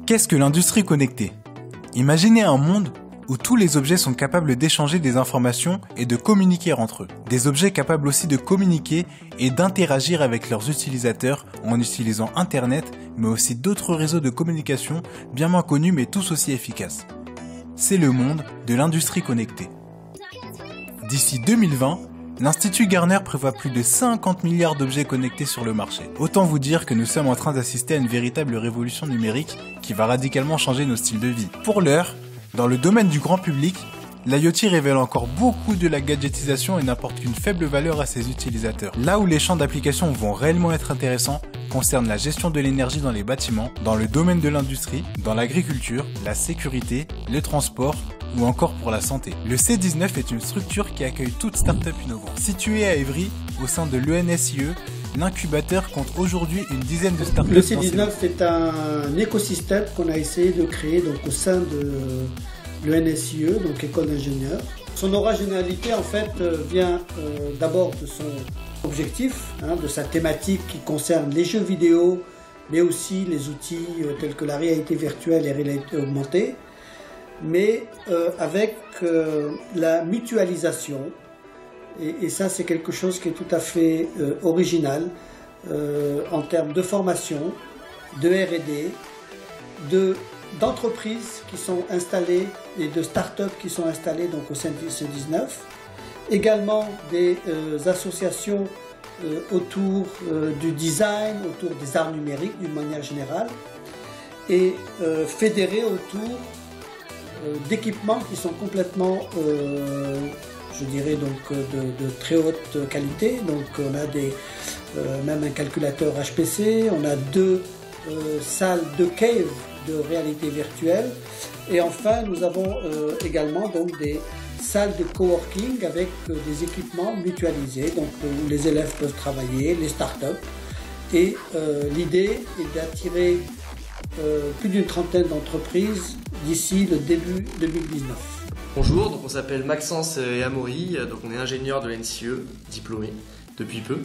Qu'est-ce que l'industrie connectée? Imaginez un monde où tous les objets sont capables d'échanger des informations et de communiquer entre eux. Des objets capables aussi de communiquer et d'interagir avec leurs utilisateurs en utilisant Internet, mais aussi d'autres réseaux de communication bien moins connus mais tous aussi efficaces. C'est le monde de l'industrie connectée. D'ici 2020, l'Institut Gartner prévoit plus de 50 milliards d'objets connectés sur le marché. Autant vous dire que nous sommes en train d'assister à une véritable révolution numérique qui va radicalement changer nos styles de vie. Pour l'heure, dans le domaine du grand public, l'IoT révèle encore beaucoup de la gadgetisation et n'apporte qu'une faible valeur à ses utilisateurs. Là où les champs d'application vont réellement être intéressants concernent la gestion de l'énergie dans les bâtiments, dans le domaine de l'industrie, dans l'agriculture, la sécurité, le transport ou encore pour la santé. Le C19 est une structure qui accueille toute start-up innovante. Située à Évry, au sein de l'ENSIE, l'incubateur compte aujourd'hui une dizaine de start-up. Le C19 est un écosystème qu'on a essayé de créer donc, au sein de l'ENSIE, donc école d'ingénieurs. Son originalité en fait vient d'abord de son objectif, de sa thématique qui concerne les jeux vidéo, mais aussi les outils tels que la réalité virtuelle et la réalité augmentée, mais avec la mutualisation. Et ça, c'est quelque chose qui est tout à fait original en termes de formation, de R&D, d'entreprises qui sont installées et de start-up qui sont installées donc, au sein du C19. Également des associations autour du design, autour des arts numériques d'une manière générale, et fédérées autour d'équipements qui sont complètement je dirais donc de très haute qualité. Donc on a même un calculateur HPC, on a 2 salles de cave de réalité virtuelle, et enfin nous avons également donc des salles de coworking avec des équipements mutualisés, donc où les élèves peuvent travailler, les startups, et l'idée est d'attirer plus d'une trentaine d'entreprises d'ici le début 2019. Bonjour, donc on s'appelle Maxence et Amaury, donc on est ingénieur de l'ENSIE, diplômé depuis peu.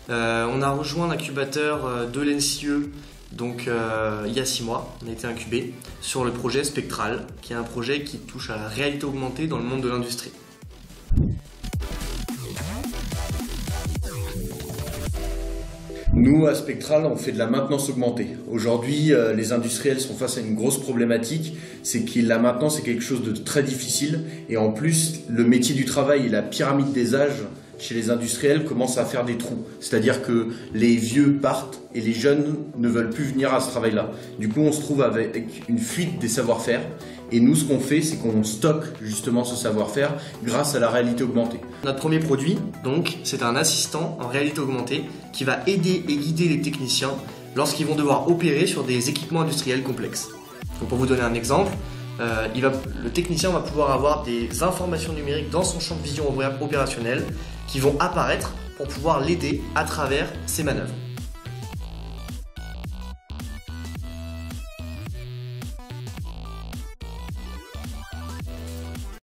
On a rejoint l'incubateur de l'ENSIE donc il y a 6 mois. On a été incubé sur le projet Spectral, qui est un projet qui touche à la réalité augmentée dans le monde de l'industrie. Nous, à Spectral, on fait de la maintenance augmentée. Aujourd'hui, les industriels sont face à une grosse problématique, c'est que la maintenance est quelque chose de très difficile, et en plus, le métier du travail et la pyramide des âges chez les industriels commencent à faire des trous. C'est-à-dire que les vieux partent et les jeunes ne veulent plus venir à ce travail-là. Du coup, on se trouve avec une fuite des savoir-faire. Et nous, ce qu'on fait, c'est qu'on stocke justement ce savoir-faire grâce à la réalité augmentée. Notre premier produit, donc, c'est un assistant en réalité augmentée qui va aider et guider les techniciens lorsqu'ils vont devoir opérer sur des équipements industriels complexes. Donc, pour vous donner un exemple, le technicien va pouvoir avoir des informations numériques dans son champ de vision opérationnel qui vont apparaître pour pouvoir l'aider à travers ses manœuvres.